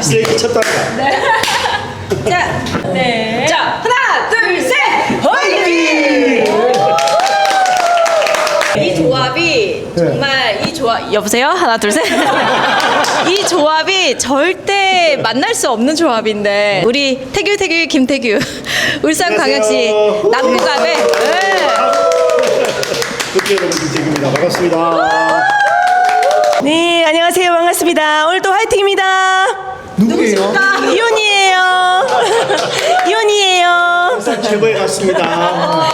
세게 쳤다. 네. 자, 네. 자, 하나, 둘, 셋. 화이팅! 이 조합이 정말 여보세요? 하나, 둘, 셋. 이 조합이 절대 만날 수 없는 조합인데 우리 태규 김태규 울산광역시 남구갑의 국회 여러분 김태규입니다. 반갑습니다. 네, 안녕하세요. 반갑습니다. 오늘도 화이팅입니다. 누구예요? 이혼이에요. 이혼이에요. 울산 최고의 가수입니다.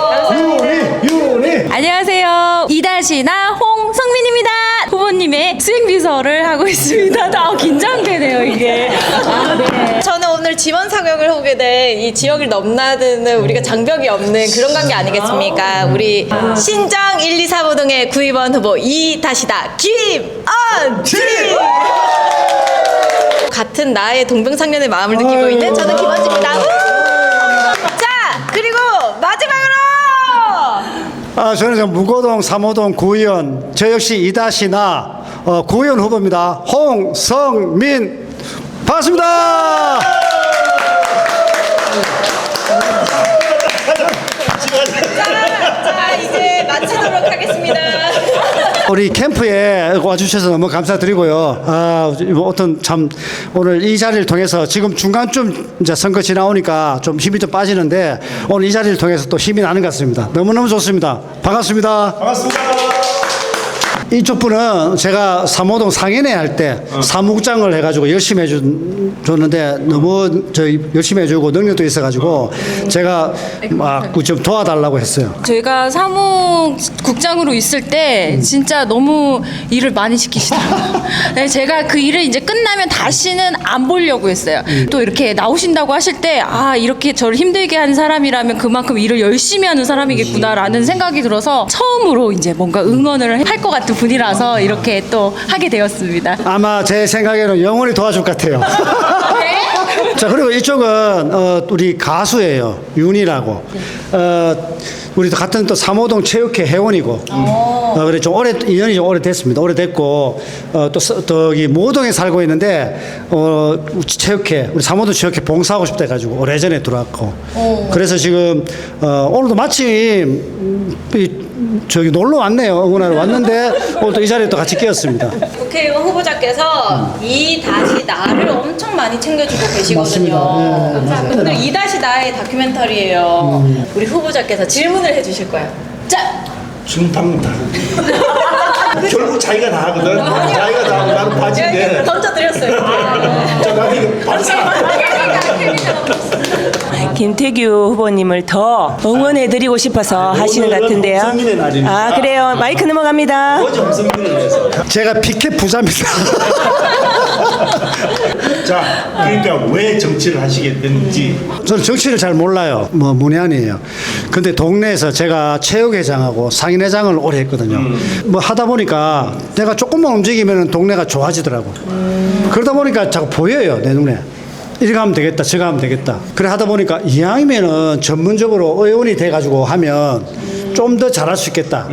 유니. 안녕하세요. 이다시나 홍성민입니다. 후보님의 수행비서를 하고 있습니다. 긴장되네요, 이게. 네. 저는 오늘 지원 사격을 하게 된 이 지역을 넘나드는 우리가 장벽이 없는 그런 관계 아니겠습니까? 우리 신장 1, 2, 4보 등의 구의원 후보 이다시다 김언지! 같은 나의 동병상련의 마음을 느끼고 있는 저는 김언지입니다. 자, 그리고 마지막으로 저는 무고동 3호동 구의원, 저 역시 이다시나 구의원 후보입니다. 홍성민. 반갑습니다. 자, 이제 마치도록 하겠습니다. 우리 캠프에 와주셔서 너무 감사드리고요. 어떤 참 오늘 이 자리를 통해서 지금 중간쯤 이제 선거 지나오니까 좀 힘이 좀 빠지는데 오늘 이 자리를 통해서 또 힘이 나는 것 같습니다. 너무너무 좋습니다. 반갑습니다. 반갑습니다. 이쪽 분은 제가 3호동 상인회 할 때 사무국장을 해가지고 열심히 해줬는데 너무 열심히 해주고 능력도 있어가지고 제가 막 좀 도와달라고 했어요. 제가 사무국장으로 있을 때 진짜 너무 일을 많이 시키시더라고요. 네, 제가 그 일을 이제 끝나면 다시는 안 보려고 했어요. 또 이렇게 나오신다고 하실 때 이렇게 저를 힘들게 하는 사람이라면 그만큼 일을 열심히 하는 사람이겠구나라는 생각이 들어서 처음으로 이제 뭔가 응원을 할 것 같은 분이라서 이렇게 또 하게 되었습니다. 아마 제 생각에는 영원히 도와줄 것 같아요. 자, 그리고 이쪽은 우리 가수예요. 윤이라고. 우리도 같은 또 3호동 체육회 회원이고. 그래 좀 인연이 좀 오래됐습니다. 오래됐고 또 이 모동에 살고 있는데 체육회 우리 3호동 체육회 봉사하고 싶다 해가지고 오래전에 들어왔고. 그래서 지금 오늘도 마침 저기 놀러 왔네요. 응원하러 왔는데 오늘 또 이 자리에 또 같이 끼었습니다. 국회의원 후보자께서 이다시나를 엄청 많이 챙겨주고 계시거든요. 맞습니다. 오늘 이다시나의 다큐멘터리예요. 우리 후보자께서 질문을 해주실 거예요. 자, 지금 방금 다. 결국 자기가 다 하거든. 자기가 다 하고 나는 바지인데. 던져드렸어요. 자, 나는 이거 반사. 김태규 후보님을 더 응원해드리고 싶어서 하시는 것 같은데요. 홍성민의 날입니다. 그래요. 마이크 넘어갑니다. 어제 홍성민을 위해서. 제가 피켓 부자입니다. 자, 그러니까 왜 정치를 하시게 됐는지. 저는 정치를 잘 몰라요. 문외한이에요. 근데 동네에서 제가 체육회장하고 상인회장을 오래 했거든요. 하다 보니까 내가 조금만 움직이면 동네가 좋아지더라고. 그러다 보니까 자꾸 보여요, 내 눈에. 이렇게 하면 되겠다, 저거 하면 되겠다. 그래 하다 보니까 이왕이면은 전문적으로 의원이 돼가지고 하면 좀 더 잘할 수 있겠다.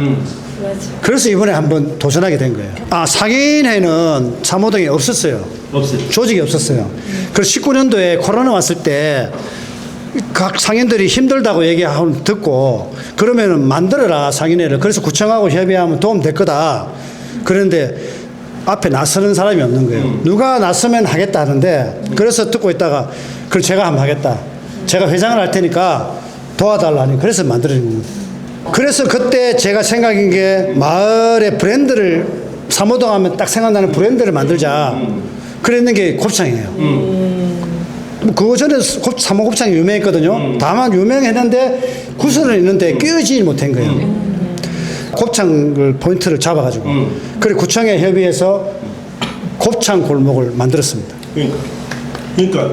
그래서 이번에 한번 도전하게 된 거예요. 상인회는 3호동에 없었어요. 없어요. 조직이 없었어요. 그래서 19년도에 코로나 왔을 때 각 상인들이 힘들다고 얘기하면 듣고 그러면은 만들어라 상인회를. 그래서 구청하고 협의하면 도움 될 거다. 그런데 앞에 나서는 사람이 없는 거예요. 누가 나서면 하겠다 하는데 그래서 듣고 있다가 그럼 제가 한번 하겠다. 제가 회장을 할 테니까 도와달라니 그래서 만들어진 겁니다. 그래서 그때 제가 생각한 게 마을의 브랜드를 3호동 하면 딱 생각나는 브랜드를 만들자. 그랬는 게 곱창이에요. 그거 전에 3호 곱창이 유명했거든요. 다만 유명했는데 구설은 있는데 끼어지지 못한 거예요. 곱창을 포인트를 잡아가지고 그래 구청에 협의해서 곱창 골목을 만들었습니다. 그러니까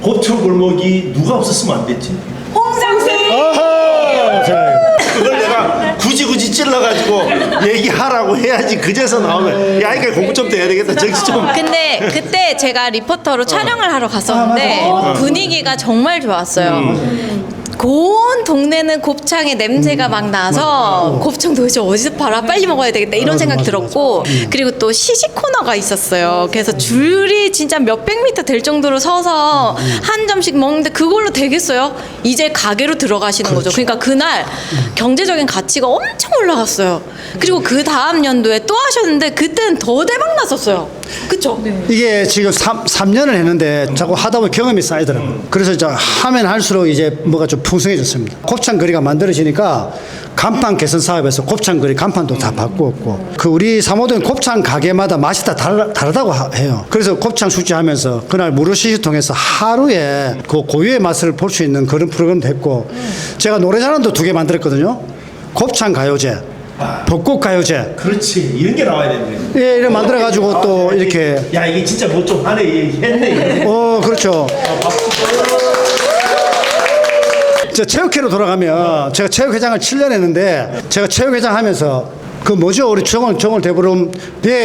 곱창 골목이 누가 없었으면 안 됐지. 그걸 내가 굳이 찔러가지고 얘기하라고 해야지. 그제서 나오면 야 이거 공부 좀 더 해야 되겠다. 정치 좀. 근데 그때 제가 리포터로 촬영을 하러 갔었는데 분위기가 정말 좋았어요. 온 동네는 곱창의 냄새가 막 나서 곱창 도대체 어디서 팔아? 빨리 먹어야 되겠다 이런 생각 들었고 그리고 또 시식 코너가 있었어요. 그래서 줄이 진짜 몇백 미터 될 정도로 서서 한 점씩 먹는데 그걸로 되겠어요? 이제 가게로 들어가시는 거죠. 그러니까 그날 경제적인 가치가 엄청 올라갔어요. 그리고 그 다음 연도에 또 하셨는데 그때는 더 대박 났었어요. 그쵸? 이게 지금 3년을 했는데 자꾸 하다 보면 경험이 쌓이더라고요. 그래서 이제 하면 할수록 이제 뭐가 좀 풍성해졌습니다. 곱창거리가 만들어지니까 간판 개선 사업에서 곱창거리 간판도 다 바꾸었고 그 우리 사모동 곱창 가게마다 맛이 다 다르다고 해요. 그래서 곱창 숙지하면서 그날 무료 시식 통해서 하루에 그 고유의 맛을 볼 수 있는 그런 프로그램도 했고 제가 노래자랑도 2개 만들었거든요. 곱창 가요제, 벚꽃 가요제. 그렇지 이런 게 나와야 되는데. 예, 이렇게 만들어가지고 또 이렇게. 야 이게 진짜 뭐 좀 하네 했네. 그렇죠. 저 체육회로 돌아가면 제가 체육회장을 7년 했는데 제가 체육회장 하면서 그 뭐죠 우리 정월 대보름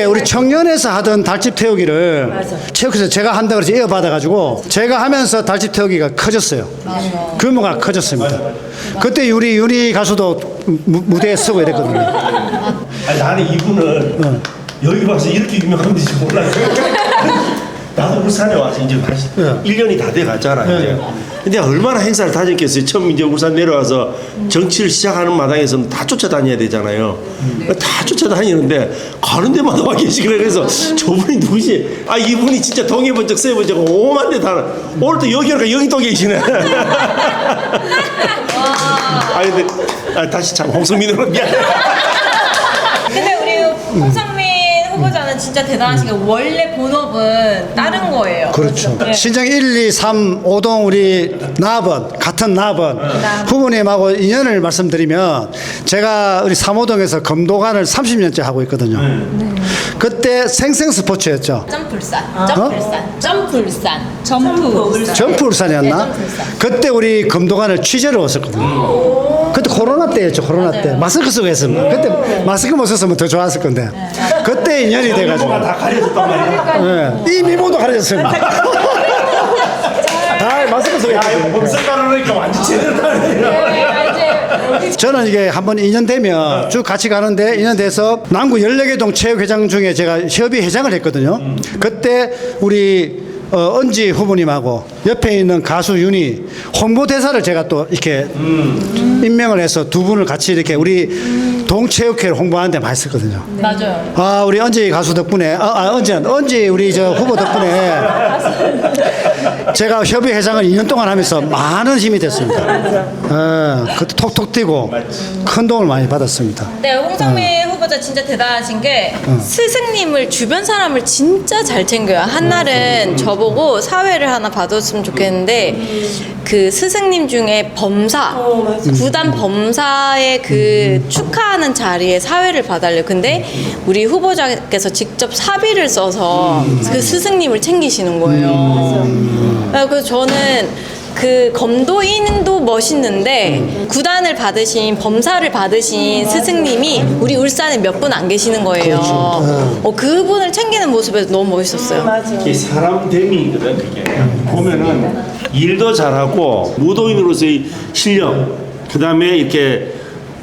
우리 청년에서 하던 달집 태우기를 체육회에서 제가 한다 그래서 이어받아가지고 제가 하면서 달집 태우기가 커졌어요. 규모가 커졌습니다. 그때 우리 윤희 가수도 무대에 서고 이랬거든요. 아니 나는 이분은 여기 와서 이렇게 유명한지 몰랐어요. 나도 울산에 와서 이제 1년이 다 돼 갔잖아 이제. 근데 얼마나 행사를 다녔겠어요. 처음 이제 울산 내려와서 정치를 시작하는 마당에서는 다 쫓아다녀야 되잖아요. 다 쫓아다니는데 가는 데마다 와 계시길래 그래서 저분이 누구지? 아 이분이 진짜 동해본 적 세본 적 오만 대 다. 오늘 또 여기 오니까 여기 또 계시네. 아 근데 다시 참 홍성민으로 미안해. 근데 우리 홍성민 후보자는 진짜 대단하신 게 원래 본업은 다른 거예요. 그렇죠. 신정 1, 2, 3, 5동 우리 나번 같은 나번 후보님하고 인연을 말씀드리면 제가 우리 3호동에서 검도관을 30년째 하고 있거든요. 그때 생생스포츠였죠. 점프 울산이었나? 그때 우리 검도관을 취재로 왔었거든요. 그때 코로나 때였죠. 코로나 때 마스크 쓰고 했습니다. 그때 마스크 못 썼으면 더 좋았을 건데 그때 인연이 돼가지고 다 가려졌단 말이야. 이 미모도 가려졌습니다. 아 마스크 쓰고 했거든요. 몸살 가르니까 완전 제대로 다르네. 저는 이게 한번 2년 되면 쭉 같이 가는데 2년 돼서 남구 14개 동 체육회장 중에 제가 협의 회장을 했거든요. 그때 우리 은지 후보님하고 옆에 있는 가수 윤희 홍보대사를 제가 또 이렇게 임명을 해서 두 분을 같이 이렇게 우리 동체육회를 홍보하는데 많이 썼거든요. 맞아요. 아 우리 은지 가수 덕분에 은지 우리 저 후보 덕분에 제가 협의 회장을 2년 동안 하면서 많은 힘이 됐습니다. 그때 톡톡 뛰고 큰 도움을 많이 받았습니다. 네, 홍성민 후보자 진짜 대단하신 게 스승님을 주변 사람을 진짜 잘 챙겨요. 한날은 저보고 사회를 하나 봐줬으면 좋겠는데 그 스승님 중에 범사, 구단 범사의 그 축하하는 자리에 사회를 봐달래요. 근데 우리 후보자께서 직접 사비를 써서 그 스승님을 챙기시는 거예요. 그래서 저는 그 검도인도 멋있는데 구단을 받으신 범사를 받으신 스승님이 우리 울산에 몇 분 안 계시는 거예요. 그분을 챙기는 모습에서 너무 멋있었어요. 이게 사람 됨이거든 그게. 보면은 일도 잘하고 무도인으로서의 실력, 그 다음에 이렇게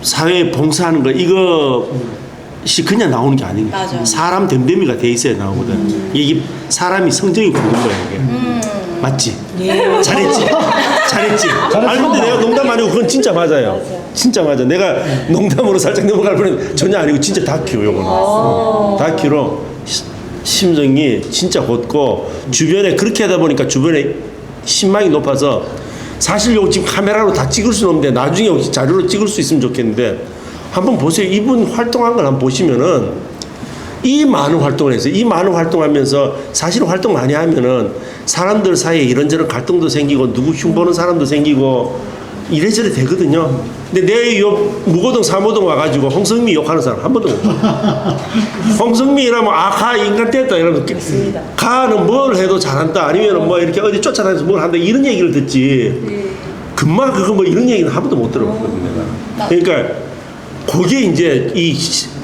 사회에 봉사하는 거 이것이 그냥 나오는 게 아닌 거야. 맞아. 사람 됨됨이가 돼 있어야 나오거든. 이게 사람이 성정이 붙는 거야 이게. 맞지? 잘했지? 잘했지? 아니 근데 내가 농담 아니고 그건 진짜 맞아요. 진짜 맞아. 내가 농담으로 살짝 넘어갈 뻔했는데 전혀 아니고 진짜 다큐 요거는. 다큐로 심정이 진짜 곧고 주변에 그렇게 하다 보니까 주변에 신망이 높아서 사실 요거 지금 카메라로 다 찍을 수는 없는데 나중에 혹시 자료로 찍을 수 있으면 좋겠는데 한번 보세요. 이분 활동한 걸 한번 보시면은 이 많은 활동을 했어요. 이 많은 활동하면서 사실 활동 많이 하면은 사람들 사이에 이런저런 갈등도 생기고 누구 흉보는 사람도 생기고 이래저래 되거든요. 근데 내 옆 무고동 사모동 와가지고 홍성미 욕하는 사람 한 번도 못 봐. 홍성미 이러면 가 인간 됐다 이러면 가는 뭘 해도 잘한다 아니면 뭐 이렇게 어디 쫓아다니면서 뭘 한다 이런 얘기를 듣지. 금방 그거 뭐 이런 얘기는 한 번도 못 들어봤거든 내가. 그러니까 그게 이제 이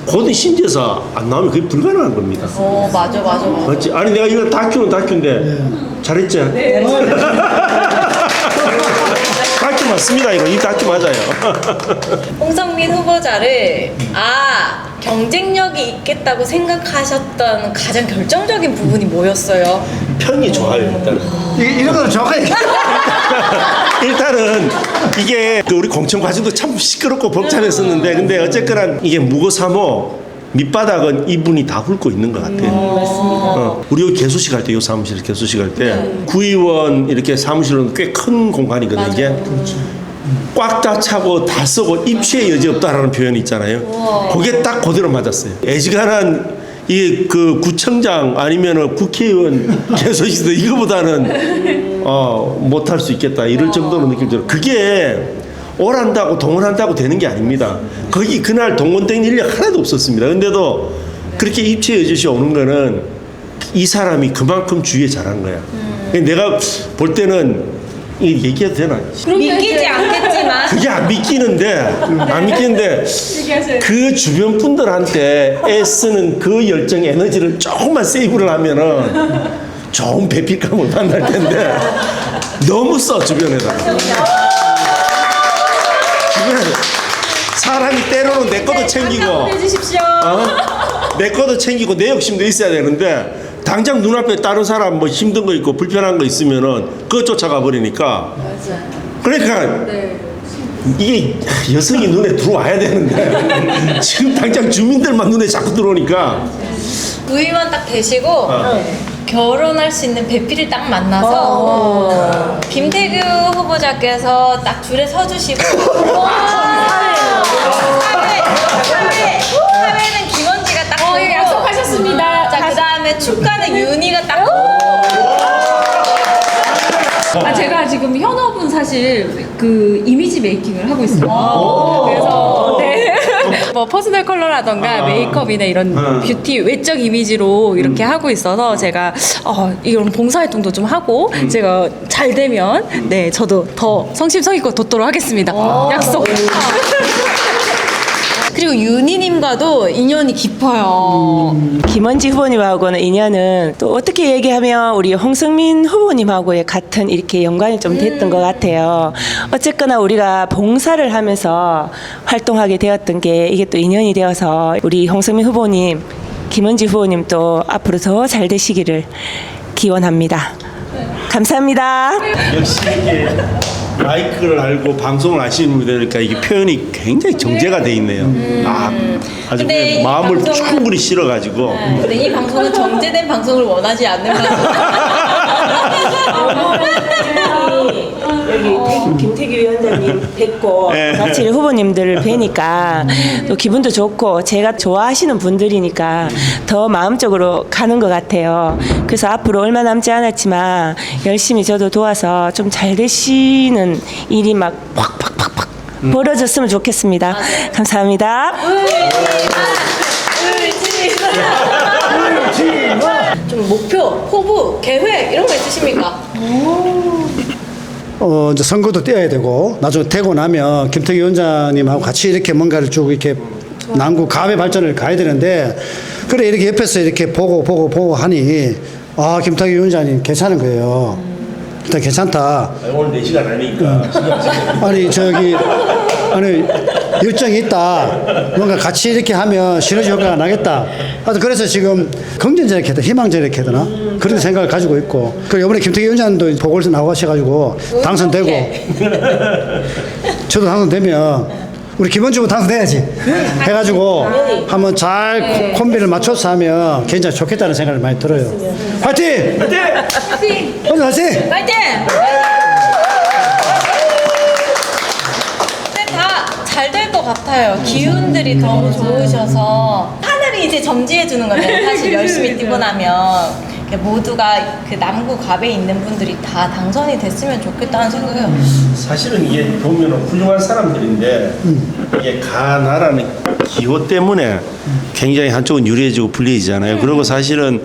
고든 신지에서 안 나오면 그게 불가능한 겁니다. 맞아. 맞지? 아니 내가 이거 다큐는 다큐인데 잘했지? 다큐 맞습니다. 이 닭이 맞아요. 홍성민 후보자를 경쟁력이 있겠다고 생각하셨던 가장 결정적인 부분이 뭐였어요? 평이 좋아요, 일단은. 이런 거는 정확하게 일단은 이게 그 우리 공천 과정도 참 시끄럽고 복잡했었는데 근데 어쨌거나 이게 무고사모 밑바닥은 이분이 다 훑고 있는 것 같아요. 우리 여기 개소식 할 때, 요 사무실 개소식 할 때 구의원 이렇게 사무실은 꽤 큰 공간이거든요. 이게 꽉 다 차고 다 쓰고 입추의 여지 없다라는 표현이 있잖아요. 그게 딱 그대로 맞았어요. 애지간한 이 그 구청장 아니면은 국회의원 개소식도 이거보다는 못할 수 있겠다 이럴 정도로 느낄 정도. 그게 오란다고 동원한다고 되는 게 아닙니다. 거기 그날 동원된 인력 하나도 없었습니다. 근데도 그렇게 입체 여짓이 오는 거는 이 사람이 그만큼 주위에 잘한 거야. 내가 볼 때는 이 얘기해도 되나? 믿기지 않겠지만 그게 안 믿기는데 그 주변 분들한테 애쓰는 그 열정 에너지를 조금만 세이브를 하면은 좋은 배필감을 만날 텐데 너무 써 주변에다. 사람이 때로는 내 것도 챙기고 내 것도 챙기고 내 욕심도 있어야 되는데 당장 눈앞에 다른 사람 뭐 힘든 거 있고 불편한 거 있으면은 그거 쫓아가 버리니까 그러니까 이게 여성이 눈에 들어와야 되는데 지금 당장 주민들만 눈에 자꾸 들어오니까 구의원 딱 되시고 결혼할 수 있는 배필을 딱 만나서 김태규 후보자께서 딱 줄에 서주시고 사회는 김원지가 딱 보고 약속하셨습니다. 자, 그 다음에 축가는 윤희가 딱 제가 지금 현업은 사실 그 이미지 메이킹을 하고 있어요. 그래서 뭐 퍼스널 컬러라던가 메이크업이나 이런 뷰티 외적 이미지로 이렇게 하고 있어서 제가 이런 봉사활동도 좀 하고 제가 잘 되면 저도 더 성심성의껏 돕도록 하겠습니다. 약속. 그리고 윤희님과도 인연이 깊어요. 김원지 후보님하고는 인연은 또 어떻게 얘기하면 우리 홍성민 후보님하고의 같은 이렇게 연관이 좀 됐던 것 같아요. 어쨌거나 우리가 봉사를 하면서 활동하게 되었던 게 이게 또 인연이 되어서 우리 홍성민 후보님, 김원지 후보님 또 앞으로 더 잘 되시기를 기원합니다. 감사합니다. 역시 이렇게 마이크를 알고 방송을 아시는 분들이니까 이게 표현이 굉장히 정제가 돼 있네요. 아주 근데 그냥 이 마음을 방송은- 충분히 실어가지고 근데 이 방송은 정제된 방송을 원하지 않는 방송. 여기 김태규 위원장님 뵙고 같이 후보님들을 뵈니까 또 기분도 좋고 제가 좋아하시는 분들이니까 더 마음적으로 가는 것 같아요. 그래서 앞으로 얼마 남지 않았지만 열심히 저도 도와서 좀 잘 되시는 일이 막 팍팍팍팍 벌어졌으면 좋겠습니다. 감사합니다. 좀 목표, 포부, 계획 이런 거 있으십니까? 이제 선거도 뛰어야 되고 나중에 되고 나면 김태기 위원장님하고 같이 이렇게 뭔가를 쭉 이렇게 남구 가외 발전을 가야 되는데 그래 이렇게 옆에서 이렇게 보고 하니 김태기 위원장님 괜찮은 거예요. 일단 괜찮다. 오늘 4시간 아니니까 아니 열정이 있다. 뭔가 같이 이렇게 하면 시너지 효과가 나겠다. 하여튼 그래서 지금 긍정적이게 해야 희망적이게 해야 되나? 그런 생각을 가지고 있고. 그 이번에 김태기 위원장도 보궐에서 나오셔가지고 당선되고 저도 당선되면 우리 김원주 당선돼야지 해가지고 한번 잘 콤비를 맞춰서 하면 굉장히 좋겠다는 생각을 많이 들어요. 화이팅! 파이팅! 오늘 화이팅! 파이팅! 근데 다 잘 될 것 같아요. 기운들이 너무 좋으셔서 하늘이 이제 점지해 주는 거잖아요. 사실 열심히 뛰고 나면 모두가 그 남구 갑에 있는 분들이 다 당선이 됐으면 좋겠다는 생각이에요. 사실은 이게 보면 훌륭한 사람들인데 이게 가나라는 기호 때문에 굉장히 한쪽은 유리해지고 불리해지잖아요. 그리고 사실은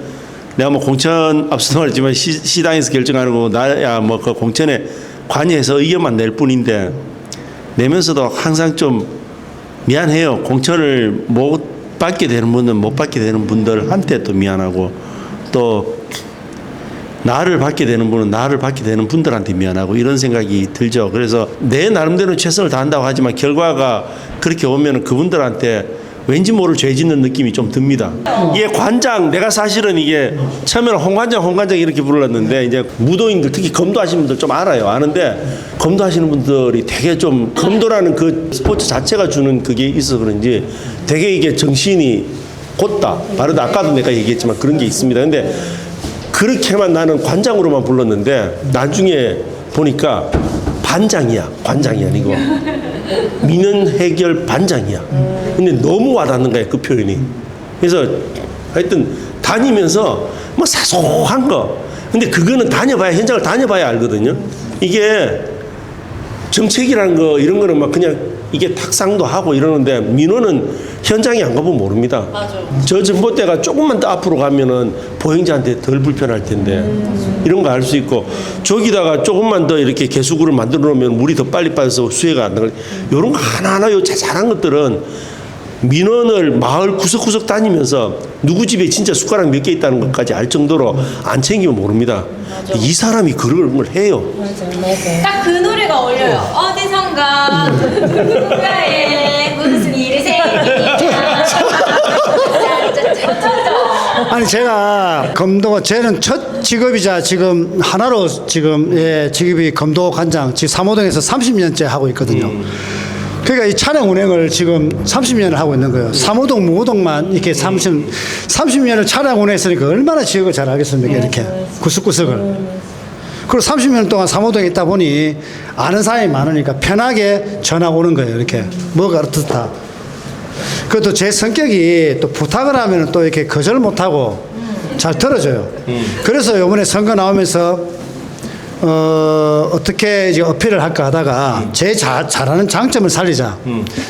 내가 뭐 공천 앞서도 말했지만 시당에서 결정하는 거 나야 뭐 그 공천에 관여해서 의견만 낼 뿐인데 내면서도 항상 좀 미안해요. 공천을 못 받게 되는 분은 못 받게 되는 분들한테 또 미안하고 또 나를 받게 되는 분은 나를 받게 되는 분들한테 미안하고 이런 생각이 들죠. 그래서 내 나름대로 최선을 다한다고 하지만 결과가 그렇게 오면 그분들한테 왠지 모를 죄 짓는 느낌이 좀 듭니다. 이게 관장, 내가 사실은 이게 처음에는 홍관장 이렇게 불렀는데 이제 무도인들 특히 검도하시는 분들 좀 알아요. 아는데 검도하시는 분들이 되게 좀 검도라는 그 스포츠 자체가 주는 그게 있어 그런지 되게 이게 정신이 곧다, 바르다. 아까도 내가 얘기했지만 그런 게 있습니다. 근데 그렇게만 나는 관장으로만 불렀는데 나중에 보니까 반장이야. 관장이 아니고 민원 해결 반장이야. 근데 너무 와닿는 거야 그 표현이. 그래서 하여튼 다니면서 뭐 사소한 거. 근데 그거는 다녀봐야 현장을 다녀봐야 알거든요. 이게 정책이라는 거 이런 거는 막 그냥 이게 탁상도 하고 이러는데 민원은 현장에 안 가보면 모릅니다. 맞아. 저 전봇대가 조금만 더 앞으로 가면은 보행자한테 덜 불편할 텐데 이런 거 알 수 있고 저기다가 조금만 더 이렇게 개수구를 만들어 놓으면 물이 더 빨리 빠져서 수해가 안 나가. 이런 거 하나하나 요 자잘한 것들은 민원을 마을 구석구석 다니면서 누구 집에 진짜 숟가락 몇 개 있다는 것까지 알 정도로 안 챙기면 모릅니다. 이 사람이 그런 걸 해요. 딱 그 노래가 어울려요. 어디선가 누군가에 무슨 일이 생기냐. 아니 제가 검도가 쟤는 첫 직업이자 지금 하나로 지금 직업이 검도 관장 지금 삼호동에서 30년째 하고 있거든요. 그러니까 이 차량 운행을 지금 30년을 하고 있는 거예요. 삼호동, 무호동만 이렇게 30년을 차량 운행했으니까 얼마나 지역을 잘 알겠습니까? 이렇게 구석구석을. 그리고 30년 동안 삼호동에 있다 보니 아는 사람이 많으니까 편하게 전화 오는 거예요. 이렇게 뭐가 어떻다. 그것도 제 성격이 또 부탁을 하면 또 이렇게 거절 못하고 잘 들어줘요. 그래서 이번에 선거 나오면서 어떻게 이제 어필을 할까 하다가 제 잘하는 장점을 살리자.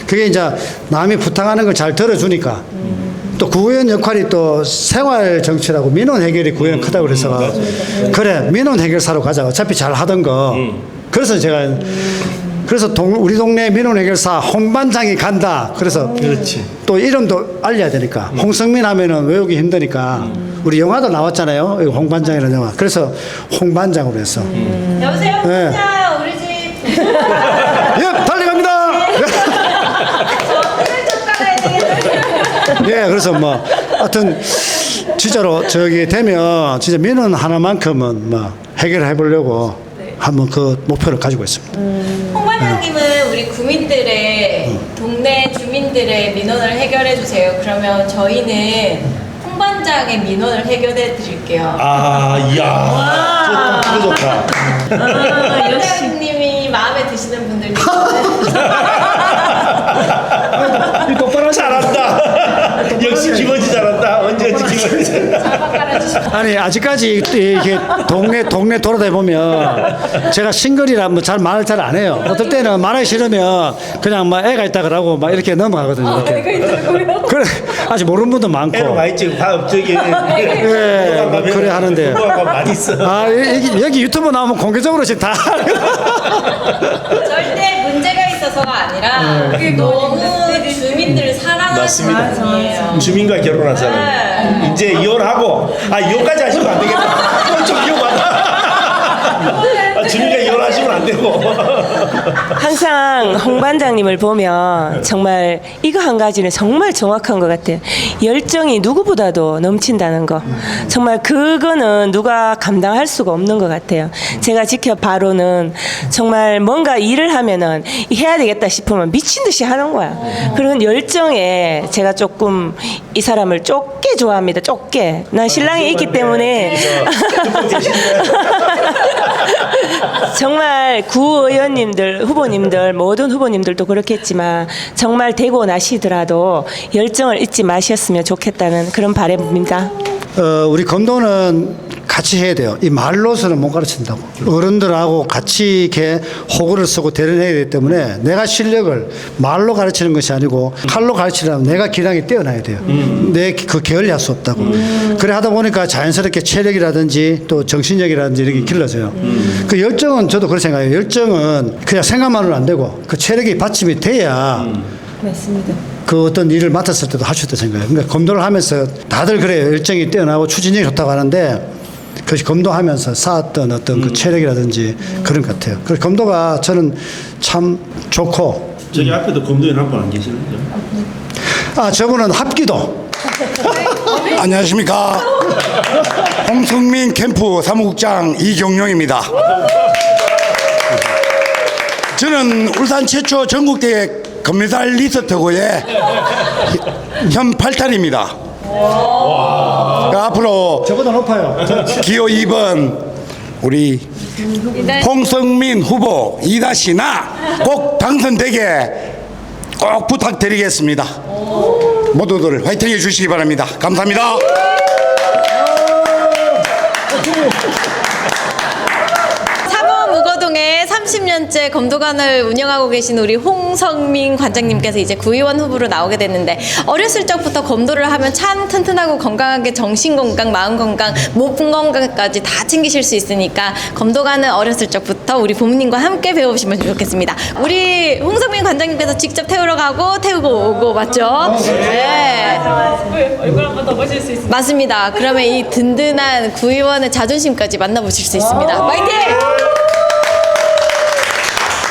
그게 이제 남이 부탁하는 걸 잘 들어주니까. 또 구의원 역할이 또 생활 정치라고 민원 해결이 구의원 크다고 그래서 그래 민원 해결사로 가자. 어차피 잘 하던 거. 그래서 제가 우리 동네 민원 해결사 홍반장이 간다. 그래서 그렇지. 또 이름도 알려야 되니까 홍성민 하면은 외우기 힘드니까 우리 영화도 나왔잖아요. 이거 홍반장이라는 영화. 그래서 홍반장으로 했어. 여보세요? 네. 자, 우리 집. 예, 달려갑니다. 예, 그래서 뭐 하여튼 진짜로 저기 되면 진짜 민원 하나만큼은 뭐 해결해 보려고 한번 그 목표를 가지고 있습니다. 홍 반장님은 우리 구민들의 동네 주민들의 민원을 해결해 주세요. 그러면 저희는 홍 반장의 민원을 해결해 드릴게요. 아, 이야. 좋다. 그거 좋다. 홍 반장님이 마음에 드시는 분들 똑바로 잘한다. 역시 김원지 잘한다. 언제 김원지 잘한다. 잘 바꿔주시고. 아니 아직까지 이렇게 동네 돌아다 보면 제가 싱글이라 뭐 잘 말을 잘 안 해요. 어떨 때는 말하기 싫으면 그냥 막 애가 있다 그러고 막 이렇게 넘어가거든요. 이렇게. 애가 있다고요? 그래 아직 모르는 분도 많고. 애로 많이 찍고 저기 예, 뭐 그래 하는데. 많이 있어. 아 여기 유튜브 나오면 공개적으로 지금 다. 절대 문제가 있어서가 아니라 너무 주민들을 사랑하는 맞습니다. 분이에요. 주민과 결혼한 사람. 이제 이혼하고 이혼까지 하시면 안 되겠다. 좀 위험하다. 주민과 이혼하시면 안 되고. 항상 홍 반장님을 보면 정말 이거 한 가지는 정말 정확한 것 같아요. 열정이 누구보다도 넘친다는 거. 정말 그거는 누가 감당할 수가 없는 것 같아요. 제가 지켜봐로는 정말 뭔가 일을 하면은 해야 되겠다 싶으면 미친 듯이 하는 거야. 그런 열정에 제가 조금 이 사람을 좁게 좋아합니다. 좁게. 난 신랑이 있기 때문에. 정말 구의원님들, 후보님들, 모든 후보님들도 그렇겠지만 정말 되고 나시더라도 열정을 잊지 마셨으면 좋겠다는 그런 바람입니다. 우리 검도는 같이 해야 돼요. 이 말로서는 못 가르친다고. 어른들하고 같이 이렇게 호구를 쓰고 대련해야 되기 때문에 내가 실력을 말로 가르치는 것이 아니고 칼로 가르치려면 내가 기량이 뛰어나야 돼요. 내 그 게을리할 수 없다고. 그래 하다 보니까 자연스럽게 체력이라든지 또 정신력이라든지 이렇게 길러져요. 그 열정은 저도 그렇게 생각해요. 열정은 그냥 생각만으로는 안 되고 그 체력이 받침이 돼야 맞습니다. 그 어떤 일을 맡았을 때도 할 수 있다고 생각해요. 그러니까 검도를 하면서 다들 그래요. 열정이 뛰어나고 추진력이 좋다고 하는데 그것이 검도하면서 쌓았던 어떤 그 체력이라든지 그런 것 같아요. 그래서 검도가 저는 참 좋고. 저기 앞에도 검도인 한 분 안 계시는데요? 아, 저분은 합기도. 안녕하십니까. 홍성민 캠프 사무국장 이경용입니다. 저는 울산 최초 전국대회 금메달 리스트고의 현 8탈입니다. 앞으로 저보다 높아요. 기호 2번 우리 홍성민 후보 이다시나 꼭 당선되게 꼭 부탁드리겠습니다. 모두들 화이팅 해주시기 바랍니다. 감사합니다. 무거동에 30년째 검도관을 운영하고 계신 우리 홍성민 관장님께서 이제 구의원 후보로 나오게 됐는데 어렸을 적부터 검도를 하면 참 튼튼하고 건강하게 정신 건강, 마음 건강, 몸 건강까지 다 챙기실 수 있으니까 검도관은 어렸을 적부터 우리 부모님과 함께 배우시면 좋겠습니다. 우리 홍성민 관장님께서 직접 태우러 가고 태우고 오고 맞죠? 네. 얼굴 한번 더 보실 수 있습니다. 맞습니다. 그러면 이 든든한 구의원의 자존심까지 만나보실 수 있습니다. 파이팅!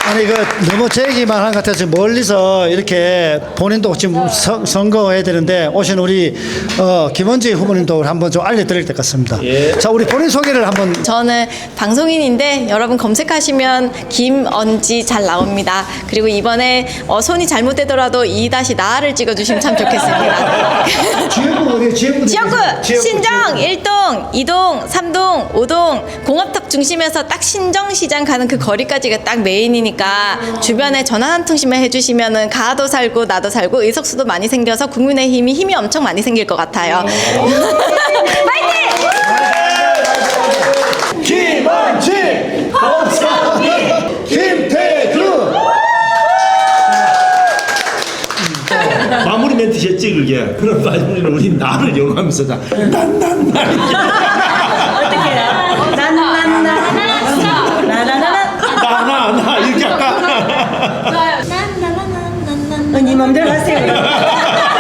아니 이거 너무 제 얘기만 한 것 같아서 멀리서 이렇게 본인도 지금 선거해야 되는데 오신 우리 김원지 후보님도 한번 좀 알려드릴 것 같습니다. 자, 우리 본인 소개를 한번. 저는 방송인인데 여러분 검색하시면 김언지 잘 나옵니다. 그리고 이번에 손이 잘못되더라도 2-나를 찍어주시면 참 좋겠습니다. 지역구 어디에요? 지역구 신정 1동, 2동, 3동, 5동 공업탑 중심에서 딱 신정시장 가는 그 거리까지가 딱 메인이니까 주변에 전화 한 통씩만 해주시면은 가도 살고 나도 살고 의석수도 많이 생겨서 국민의힘이 힘이 엄청 많이 생길 것 같아요. 파이팅! 김원지, 홍성민, 김태규. 마무리 멘트셨지 그게. 그런 마무리는 우리 나를 연호하면서 난난 나 이렇게 할까? 네 맘대로 하세요.